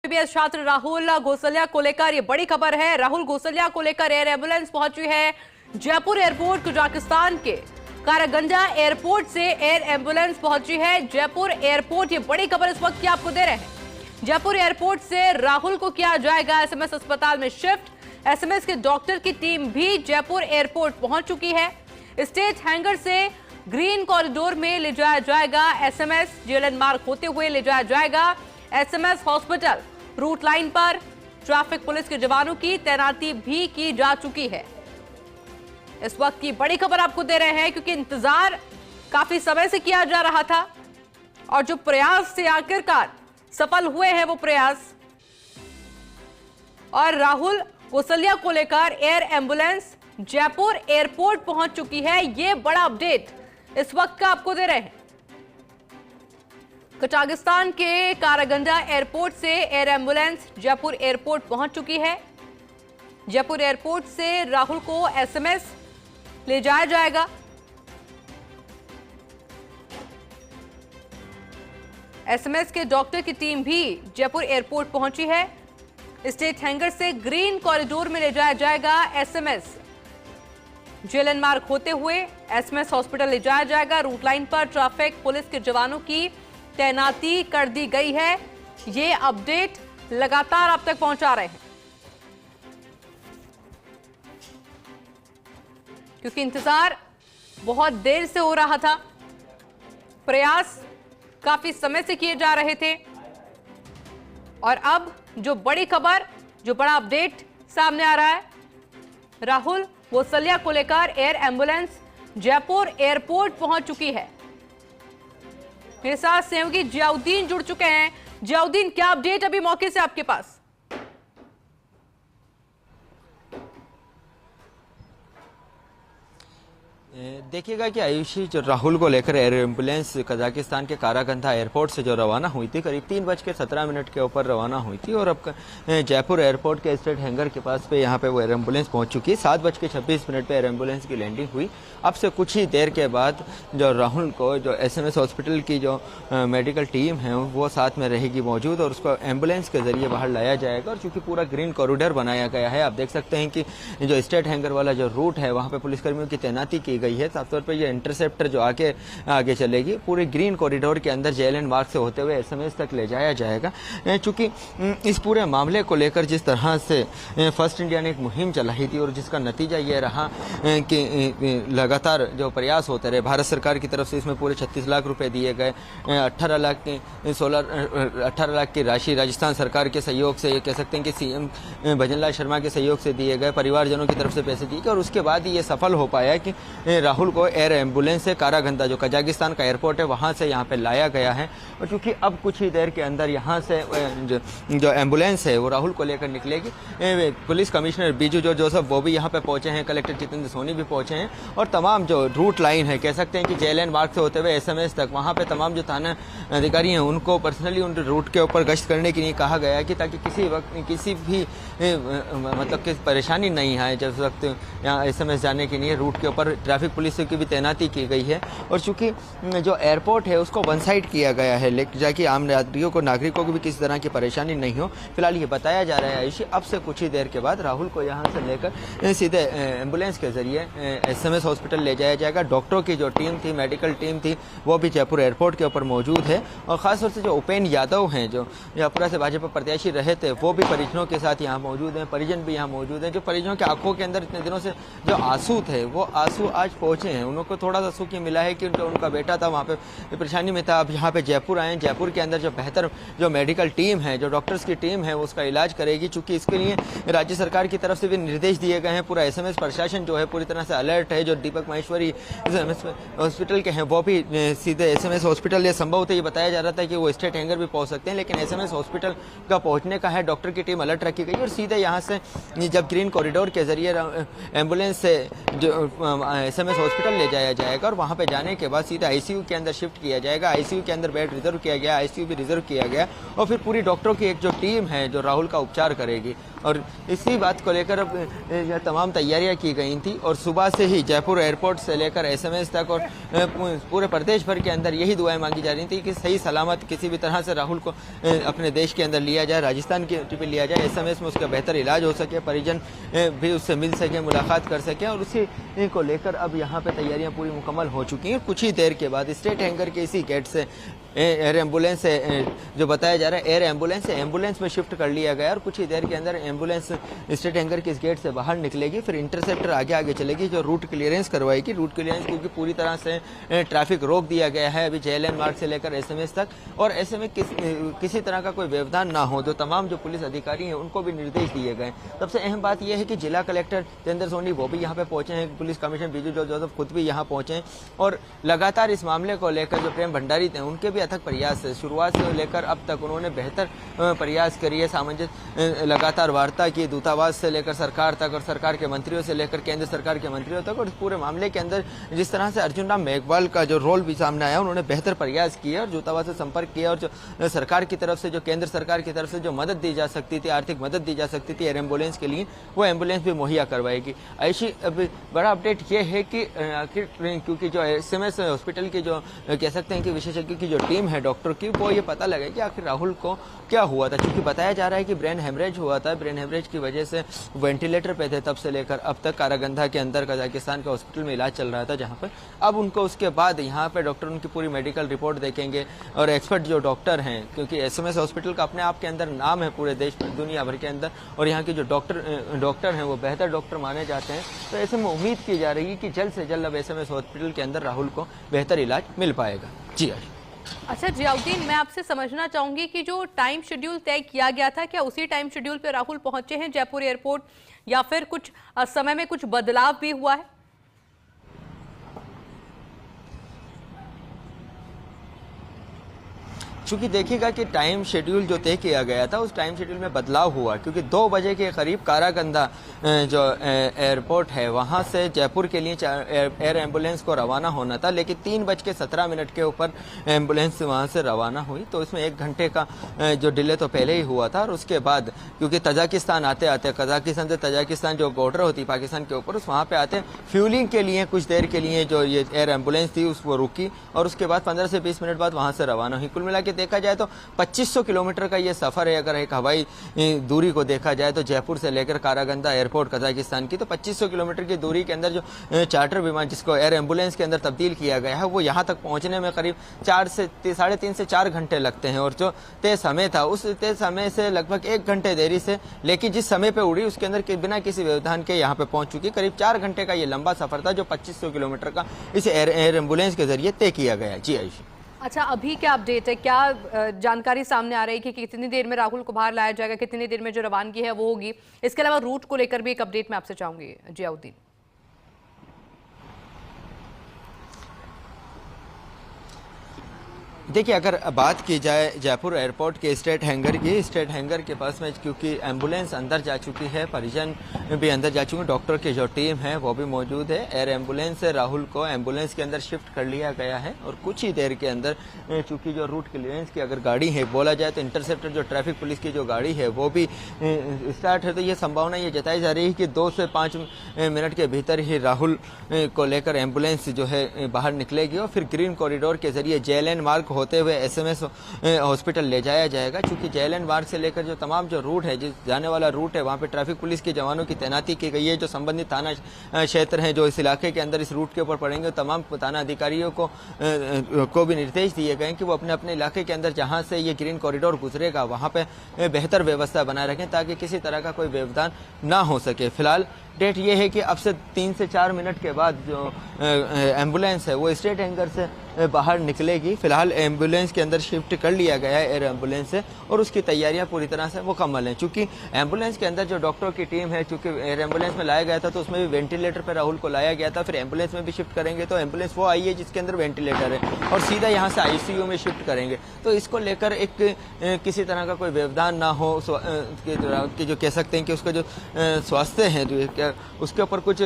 MBBS छात्र राहुल घोसलिया को लेकर ये बड़ी खबर है। राहुल घोसलिया को लेकर एयर एम्बुलेंस पहुंची है जयपुर एयरपोर्ट। कजाकिस्तान के कारागंजा एयरपोर्ट से एयर एम्बुलेंस पहुंची है जयपुर एयरपोर्ट। ये बड़ी खबर इस वक्त की आपको दे रहे हैं। जयपुर एयरपोर्ट से राहुल को किया जाएगा एसएमएस अस्पताल में शिफ्ट। एसएमएस के डॉक्टर की टीम भी जयपुर एयरपोर्ट पहुंच चुकी है। स्टेट हैंगर से ग्रीन कॉरिडोर में ले जाया जाएगा एसएमएस। जेएलएन मार्ग होते हुए ले जाया जाएगा एसएमएस हॉस्पिटल। रूट लाइन पर ट्रैफिक पुलिस के जवानों की तैनाती भी की जा चुकी है। इस वक्त की बड़ी खबर आपको दे रहे हैं क्योंकि इंतजार काफी समय से किया जा रहा था और जो प्रयास से आखिरकार सफल हुए हैं वो प्रयास। और राहुल घोसलिया को लेकर एयर एम्बुलेंस जयपुर एयरपोर्ट पहुंच चुकी है। ये बड़ा अपडेट इस वक्त का आपको दे रहे हैं। कजाकिस्तान के कारागंजा एयरपोर्ट से एयर एम्बुलेंस जयपुर एयरपोर्ट पहुंच चुकी है। जयपुर एयरपोर्ट से राहुल को एसएमएस ले जाया जाएगा। एसएमएस के डॉक्टर की टीम भी जयपुर एयरपोर्ट पहुंची है। स्टेट हैंगर से ग्रीन कॉरिडोर में ले जाया जाएगा एसएमएस। जेएलएन मार्ग होते हुए एसएमएस हॉस्पिटल ले जाया जाएगा। रूट लाइन पर ट्रैफिक पुलिस के जवानों की तैनाती कर दी गई है। ये अपडेट लगातार आप तक पहुंचा रहे हैं क्योंकि इंतजार बहुत देर से हो रहा था। प्रयास काफी समय से किए जा रहे थे और अब जो बड़ी खबर, जो बड़ा अपडेट सामने आ रहा है, राहुल घोसलिया को लेकर एयर एम्बुलेंस जयपुर एयरपोर्ट पहुंच चुकी है। मेरे साथ सहयोगी जियाउद्दीन जुड़ चुके हैं। जियाउद्दीन, क्या अपडेट अभी मौके से आपके पास? देखिएगा कि आयुषी जो राहुल को लेकर एयर एम्बुलेंस कजाकिस्तान के कारागंधा एयरपोर्ट से जो रवाना हुई थी, करीब 3:17 के ऊपर रवाना हुई थी और अब जयपुर एयरपोर्ट के स्टेट हैंगर के पास पे यहाँ पे वो एयर एम्बुलेंस पहुँच चुकी है। 7:26 पे एयर एम्बुलेंस की लैंडिंग हुई। अब से कुछ ही देर के बाद जो राहुल को जो एसएमएस हॉस्पिटल की जो मेडिकल टीम है वो साथ में रहेगी मौजूद और उसको एम्बुलेंस के जरिए बाहर लाया जाएगा। और चूंकि पूरा ग्रीन कॉरिडोर बनाया गया है, आप देख सकते हैं कि जो स्टेट हैंगर वाला जो रूट है वहाँ पे पुलिसकर्मियों की तैनाती की गई है। साफ तौर पर ये इंटरसेप्टर जो आगे चलेगी पूरे ग्रीन कॉरिडोर के अंदर जेएलएन मार्ग से होते हुए एसएमएस तक ले जाया जाएगा। चूंकि इस पूरे मामले को लेकर जिस तरह से फर्स्ट इंडिया ने एक मुहिम चलाई थी और जिसका नतीजा ये रहा कि लगातार जो प्रयास होते रहे भारत सरकार की तरफ से, इसमें पूरे 36 लाख रुपए दिए गए। 18 लाख की राशि राजस्थान सरकार के सहयोग से, ये कह सकते हैं कि सीएम भजनलाल शर्मा के सहयोग से दिए गए, परिवारजनों की तरफ से पैसे दिए गए और उसके बाद ही ये सफल हो पाया कि राहुल को एयर एम्बुलेंस से कारागंधा जो कजाकिस्तान का एयरपोर्ट है वहां से यहाँ पे लाया गया है। और चूंकि अब कुछ ही देर के अंदर यहाँ से जो एम्बुलेंस है वो राहुल को लेकर निकलेगी। पुलिस कमिश्नर बीजू जोसेफ वो भी यहाँ पे पहुंचे हैं, कलेक्टर जितेंद्र सोनी भी पहुंचे हैं और तमाम जो रूट लाइन है, कह सकते हैं कि जेएलएन मार्ग से होते हुए एसएमएस तक, वहाँ पे तमाम जो थाना अधिकारी हैं उनको पर्सनली उन रूट के ऊपर गश्त करने के लिए कहा गया है कि ताकि किसी वक्त किसी भी मतलब कि परेशानी नहीं आए। जब वक्त यहाँ एसएमएस जाने के लिए रूट के ऊपर ट्रैफिक पुलिस की भी तैनाती की गई है। और चूंकि जो एयरपोर्ट है उसको वन साइड किया गया है लेकिन जाकि आम नागरिकों को भी किसी तरह की परेशानी नहीं हो, फिलहाल ये बताया जा रहा है आयुषी अब से कुछ ही देर के बाद राहुल को यहाँ से लेकर सीधे एम्बुलेंस के जरिए एसएमएस हॉस्पिटल ले जाया जाएगा। डॉक्टरों की जो टीम थी, मेडिकल टीम थी, वो भी जयपुर एयरपोर्ट के ऊपर मौजूद है और खासतौर से जो उपेन यादव हैं जो जयपुरा से भाजपा प्रत्याशी रहे थे वो भी परिजनों के साथ यहाँ मौजूद हैं। परिजन भी यहाँ मौजूद हैं। जो परिजनों की आंखों के अंदर इतने दिनों से जो आंसू थे वो आंसू आज पहुंचे हैं। उनको थोड़ा सा सुख ये मिला है कि उनका बेटा था वहाँ पे परेशानी में था, अब यहाँ पे जयपुर आए। जयपुर के अंदर जो बेहतर जो मेडिकल टीम है, जो डॉक्टर्स की टीम है, वो उसका इलाज करेगी। चूंकि इसके लिए राज्य सरकार की तरफ से भी निर्देश दिए गए हैं। पूरा एसएमएस प्रशासन जो है पूरी तरह से अलर्ट है। जो दीपक माहेश्वरी हॉस्पिटल के हैं वो भी सीधे एसएमएस हॉस्पिटल, ये संभव था, ये बताया जा रहा था कि वो स्टेट हैंगर भी पहुँच सकते हैं लेकिन एसएमएस हॉस्पिटल का पहुँचने का है। डॉक्टर की टीम अलर्ट रखी गई और सीधे यहाँ से जब ग्रीन कॉरिडोर के जरिए एम्बुलेंस से जो एसएमएस हॉस्पिटल ले जाया जाएगा और वहाँ पे जाने के बाद सीधा आईसीयू के अंदर शिफ्ट किया जाएगा। आईसीयू के अंदर बेड रिजर्व किया गया, आईसीयू भी रिजर्व किया गया और फिर पूरी डॉक्टरों की एक जो टीम है जो राहुल का उपचार करेगी। और इसी बात को लेकर अब यह तमाम तैयारियां की गई थी और सुबह से ही जयपुर एयरपोर्ट से लेकर एसएमएस तक और पूरे प्रदेश भर के अंदर यही दुआएं मांगी जा रही थी कि सही सलामत किसी भी तरह से राहुल को अपने देश के अंदर लिया जाए, राजस्थान की पे लिया जाए, एसएमएस में उसका बेहतर इलाज हो सके, परिजन भी उससे मिल सके, मुलाकात कर सके। और उसी को लेकर अब यहाँ पे तैयारियां पूरी मुकम्मल हो चुकी हैं। कुछ ही देर के बाद स्टेट हैंगर के इसी गेट से एयर एम्बुलेंस से जो बताया जा रहा है एयर एम्बुलेंस से एम्बुलेंस में शिफ्ट कर लिया गया और कुछ ही देर के अंदर एम्बुलेंस स्टेट हैंगर के इस गेट से बाहर निकलेगी, फिर इंटरसेप्टर आगे चलेगी जो रूट क्लियरेंस करवाएगी। रूट क्लियरेंस क्योंकि पूरी तरह से ट्रैफिक रोक दिया गया है अभी JLN मार्ग से लेकर एसएमएस तक, और ऐसे में किसी तरह का कोई व्यवधान ना हो, तो तमाम जो पुलिस अधिकारी हैं उनको भी निर्देश दिए गए। सबसे अहम बात यह है कि जिला कलेक्टर जितेंद्र सोनी वो भी यहाँ पे पहुंचे हैं, पुलिस कमिश्नर बीजू जोसेफ खुद भी यहाँ पहुंचे हैं और लगातार इस मामले को लेकर जो प्रेम भंडारी थे उनके भी अथक प्रयास है। शुरुआत से लेकर अब तक उन्होंने बेहतर प्रयास करिए, सामंजस्य लगातार वार्ता की दूतावास से लेकर सरकार तक और सरकार के मंत्रियों से लेकर केंद्र सरकार के मंत्रियों तक। और इस पूरे मामले के अंदर जिस तरह से अर्जुन राम मेघवाल का जो रोल भी सामने आया, उन्होंने बेहतर प्रयास किया और दूतावास से संपर्क किया और जो सरकार की तरफ से जो केंद्र सरकार की तरफ से जो मदद दी जा सकती थी, आर्थिक मदद दी जा सकती थी एयर एम्बुलेंस के लिए, वो एम्बुलेंस भी मुहैया करवाएगी। ऐसी बड़ा अपडेट ये है कि आखिर क्योंकि जो एसएमएस हॉस्पिटल की जो कह सकते हैं कि विशेषज्ञ की जो टीम है डॉक्टर की, वो ये पता लगे कि आखिर राहुल को क्या हुआ था। क्योंकि बताया जा रहा है कि ब्रेन हेमरेज हुआ था, ब्रेन हेमरेज की वजह से वेंटिलेटर पे थे तब से लेकर अब तक कारागंधा के अंदर कजाकिस्तान के हॉस्पिटल में इलाज चल रहा था, जहां पर अब उनको उसके बाद यहाँ पे डॉक्टर उनकी पूरी मेडिकल रिपोर्ट देखेंगे और एक्सपर्ट जो डॉक्टर हैं, क्योंकि एसएमएस हॉस्पिटल का अपने आप के अंदर नाम है पूरे देश दुनिया भर के अंदर, और यहाँ के जो डॉक्टर हैं वो बेहतर डॉक्टर माने जाते हैं। तो ऐसे में उम्मीद की जा रही है कि जल्द से जल्द अब एसएमएस हॉस्पिटल के अंदर राहुल को बेहतर इलाज मिल पाएगा। जी अच्छा जियाउद्दीन, मैं आपसे समझना चाहूंगी कि जो टाइम शेड्यूल तय किया गया था, क्या उसी टाइम शेड्यूल पे राहुल पहुंचे हैं जयपुर एयरपोर्ट या फिर कुछ समय में कुछ बदलाव भी हुआ है? चूंकि देखिएगा कि टाइम शेड्यूल जो तय किया गया था उस टाइम शेड्यूल में बदलाव हुआ, क्योंकि 2 बजे के करीब कारागंधा जो एयरपोर्ट है वहां से जयपुर के लिए एयर एम्बुलेंस को रवाना होना था, लेकिन 3:17 के ऊपर एम्बुलेंस वहां से रवाना हुई। तो इसमें 1 घंटे का जो डिले तो पहले ही हुआ था। और उसके बाद क्योंकि तजाकिस्तान आते आते कजाकिस्तान से तजाकिस्तान जो बॉर्डर होती पाकिस्तान के ऊपर, उस वहाँ पे आते फ्यूलिंग के लिए कुछ देर के लिए जो ये एयर एम्बुलेंस थी वो रुकी और उसके बाद 15 से 20 मिनट बाद वहां से रवाना हुई। कुल मिला के देखा जाए तो 2500 किलोमीटर का ये सफर है। अगर एक हवाई दूरी को देखा जाए तो जयपुर से लेकर कारागंधा एयरपोर्ट कजाकिस्तान की, तो 2500 किलोमीटर की दूरी के अंदर जो चार्टर विमान जिसको एयर एम्बुलेंस के अंदर तब्दील किया गया है, वो यहाँ तक पहुंचने में करीब 3.5 से 4 घंटे लगते हैं। और जो तय समय था उस तय समय से लगभग 1 घंटे देरी से, लेकिन जिस समय पे उड़ी उसके अंदर बिना किसी व्यवधान के यहाँ पे पहुंच चुकी। करीब 4 घंटे का ये लंबा सफर था जो 2500 किलोमीटर का इस एयर एम्बुलेंस के जरिए तय किया गया। जी आयुषी। अच्छा, अभी क्या अपडेट है, क्या जानकारी सामने आ रही है कि कितनी देर में राहुल को बाहर लाया जाएगा, कितनी देर में जो रवानगी है वो होगी? इसके अलावा रूट को लेकर भी एक अपडेट मैं आपसे चाहूंगी जियाउद्दीन। देखिए, अगर बात की जाए जयपुर एयरपोर्ट के स्टेट हैंगर की, स्टेट हैंगर के पास में क्योंकि एम्बुलेंस अंदर जा चुकी है, परिजन भी अंदर जा चुके हैं, डॉक्टर की जो टीम है वो भी मौजूद है। एयर एम्बुलेंस से राहुल को एम्बुलेंस के अंदर शिफ्ट कर लिया गया है और कुछ ही देर के अंदर चूंकि जो रूट क्लियरेंस की अगर गाड़ी है बोला जाए तो इंटरसेप्टर जो ट्रैफिक पुलिस की जो गाड़ी है वो भी स्टार्ट है। तो ये संभावना ये जताई जा रही है कि 2 से 5 मिनट के भीतर ही राहुल को लेकर एम्बुलेंस जो है बाहर निकलेगी और फिर ग्रीन कॉरिडोर के जरिए JLN मार्ग होते हुए एसएमएस हॉस्पिटल ले जाया जाएगा। क्योंकि JLN मार्ग से लेकर जो तमाम जो रूट है, जिस जाने वाला रूट है, वहाँ पे ट्रैफिक पुलिस के जवानों की तैनाती की गई है। जो संबंधित थाना क्षेत्र हैं जो इस इलाके के अंदर इस रूट के ऊपर पड़ेंगे, तमाम थाना अधिकारियों को भी निर्देश दिए गए कि वो अपने अपने इलाके के अंदर जहाँ से ये ग्रीन कॉरिडोर गुजरेगा वहाँ पे बेहतर व्यवस्था बनाए रखें ताकि किसी तरह का कोई व्यवधान ना हो सके। फिलहाल डेट ये है कि अब से 3 से 4 मिनट के बाद जो एम्बुलेंस है वो स्टेट हैंगर से बाहर निकलेगी। फिलहाल एम्बुलेंस के अंदर शिफ्ट कर लिया गया है एयर एम्बुलेंस से और उसकी तैयारियां पूरी तरह से मुकम्मल हैं। चूंकि एम्बुलेंस के अंदर जो डॉक्टरों की टीम है, चूंकि एयर एम्बुलेंस में लाया गया था तो उसमें भी वेंटिलेटर पर राहुल को लाया गया था, फिर एम्बुलेंस में भी शिफ्ट करेंगे तो एम्बुलेंस वो आई है जिसके अंदर वेंटिलेटर है और सीधा यहाँ से ICU में शिफ्ट करेंगे। तो इसको लेकर एक किसी तरह का कोई व्यवधान ना हो कि जो कह सकते हैं कि उसका जो स्वास्थ्य है, लेकर उसके ऊपर कुछ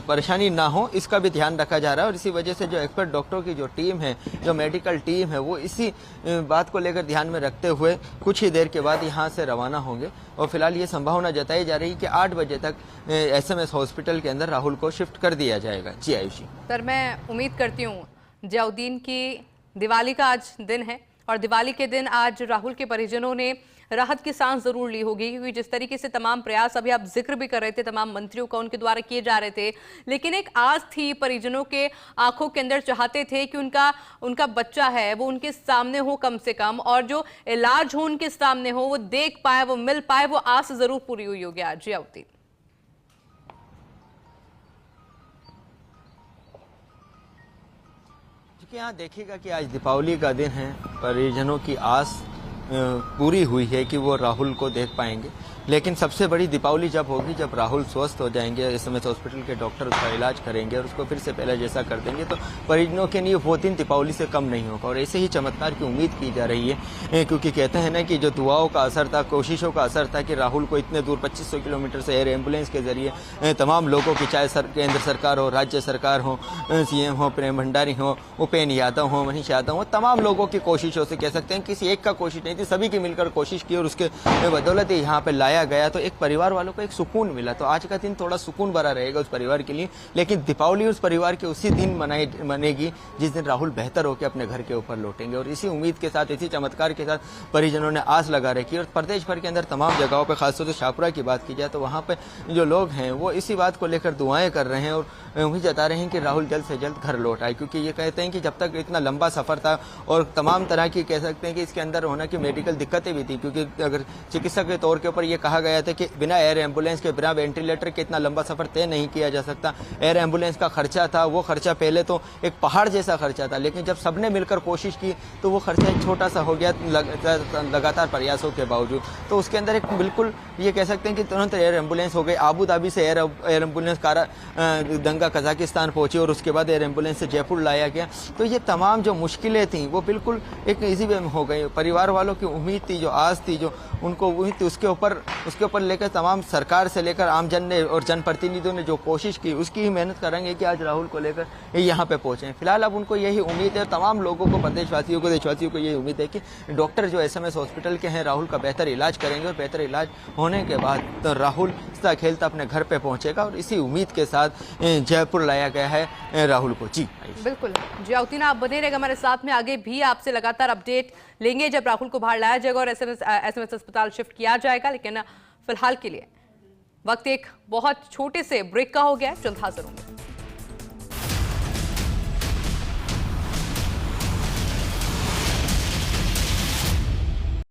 परेशानी ना हो, इसका भी ध्यान रखा जा रहा है। और इसी वजह से जो एक्सपर्ट डॉक्टरों की जो टीम है, जो मेडिकल टीम है, वो इसी बात को लेकर ध्यान में रखते हुए कुछ ही देर के बाद यहाँ से रवाना होंगे। और फिलहाल ये संभावना जताई जा रही है कि 8 बजे तक SMS हॉस्पिटल के अंदर राहुल को शिफ्ट कर दिया जाएगा। जी आयुषी। सर, मैं उम्मीद करती हूँ जियाउद्दीन की दिवाली का आज दिन है और दिवाली के दिन आज राहुल के परिजनों ने राहत की सांस जरूर ली होगी, क्योंकि जिस तरीके से तमाम प्रयास अभी आप जिक्र भी कर रहे थे तमाम मंत्रियों का उनके द्वारा किए जा रहे थे, लेकिन एक आस थी परिजनों के आंखों के अंदर, चाहते थे कि उनका बच्चा है वो उनके सामने हो कम से कम, और जो इलाज हो उनके सामने हो, वो देख पाए, वो मिल पाए, वो आस जरूर पूरी हुई होगी आज। जियाउद्दीन, यहाँ देखिएगा कि आज दीपावली का दिन है, परिजनों की आस पूरी हुई है कि वो राहुल को देख पाएंगे। लेकिन सबसे बड़ी दीपावली जब होगी जब राहुल स्वस्थ हो जाएंगे, SMS हॉस्पिटल के डॉक्टर उसका इलाज करेंगे और उसको फिर से पहले जैसा कर देंगे, तो परिजनों के लिए वो दिन दीपावली से कम नहीं होगा। और ऐसे ही चमत्कार की उम्मीद की जा रही है, क्योंकि कहते हैं ना कि जो दुआओं का असर था, कोशिशों का असर था कि राहुल को इतने दूर 2500 किलोमीटर से एयर एम्बुलेंस के जरिए तमाम लोगों की, चाहे केंद्र सरकार हो, राज्य सरकार हो, CM हो, प्रेम भंडारी हो, उपेंद्र यादव हो, मनीष यादव हो, तमाम लोगों की कोशिशों से, कह सकते हैं किसी एक का कोशिश नहीं थी, सभी की मिलकर कोशिश की और उसके बदौलत यहाँ पे लाया गया, तो एक परिवार वालों को एक सुकून मिला। तो आज का दिन थोड़ा सुकून भरा रहेगा उस परिवार के लिए। लेकिन दीपावली उस परिवार के उसी दिन मनेगी जिस दिन राहुल बेहतर होकर अपने घर के ऊपर लौटेंगे। और इसी उम्मीद के साथ, इसी चमत्कार के साथ परिजनों ने आस लगा रखी। और प्रदेश भर के अंदर तमाम जगहों पर, खासतौर से शाहपुरा की बात की जाए तो वहाँ पे जो लोग हैं वो इसी बात को लेकर दुआएं कर रहे हैं और उम्मीद जता रहे हैं कि राहुल जल्द से जल्द घर लौट आए, क्योंकि ये कहते हैं कि जब तक इतना लंबा सफर था और तमाम तरह की, कह सकते हैं कि इसके अंदर होना की मेडिकल दिक्कतें भी थी, क्योंकि अगर चिकित्सक के तौर के ऊपर ये कहा गया था कि बिना एयर एम्बुलेंस के, बिना वेंटिलेटर के इतना लंबा सफर तय नहीं किया जा सकता। एयर एम्बुलेंस का खर्चा था, वो खर्चा पहले तो एक पहाड़ जैसा खर्चा था, लेकिन जब सबने मिलकर कोशिश की तो वो खर्चा एक छोटा सा हो गया लगातार प्रयासों के बावजूद। तो उसके अंदर एक बिल्कुल ये कह सकते हैं कि तुरंत एयर एम्बुलेंस हो गई। आबू धाबी से एयर एम्बुलेंस कारागंगा कजाकिस्तान पहुंची और उसके बाद एयर एम्बुलेंस से जयपुर लाया गया। तो ये तमाम जो मुश्किलें थी वो बिल्कुल एक इजी वे में हो गई। परिवार वालों की उम्मीद थी, जो आस थी, जो उनको उम्मीद थी, उसके ऊपर लेकर तमाम सरकार से लेकर आम जन ने और जनप्रतिनिधियों ने जो कोशिश की, उसकी ही मेहनत करेंगे कि आज राहुल को लेकर यहाँ पे पहुंचे। फिलहाल अब उनको यही उम्मीद है, तमाम लोगों को, प्रदेशवासियों को, देशवासियों को यही उम्मीद है कि डॉक्टर जो SMS हॉस्पिटल के हैं राहुल का बेहतर इलाज करेंगे और बेहतर इलाज होने के बाद तो राहुल हंसता खेलता अपने घर पे पहुंचेगा। और इसी उम्मीद के साथ जयपुर लाया गया है राहुल को। जी बिल्कुल जियाउद्दीन, आप बने रहेगा हमारे साथ में, आगे भी आपसे लगातार अपडेट लेंगे जब राहुल को बाहर लाया जाएगा और SMS अस्पताल शिफ्ट किया जाएगा। लेकिन फिलहाल के लिए वक्त एक बहुत छोटे से ब्रेक का हो गया है, जल्द हाजिर होंगे।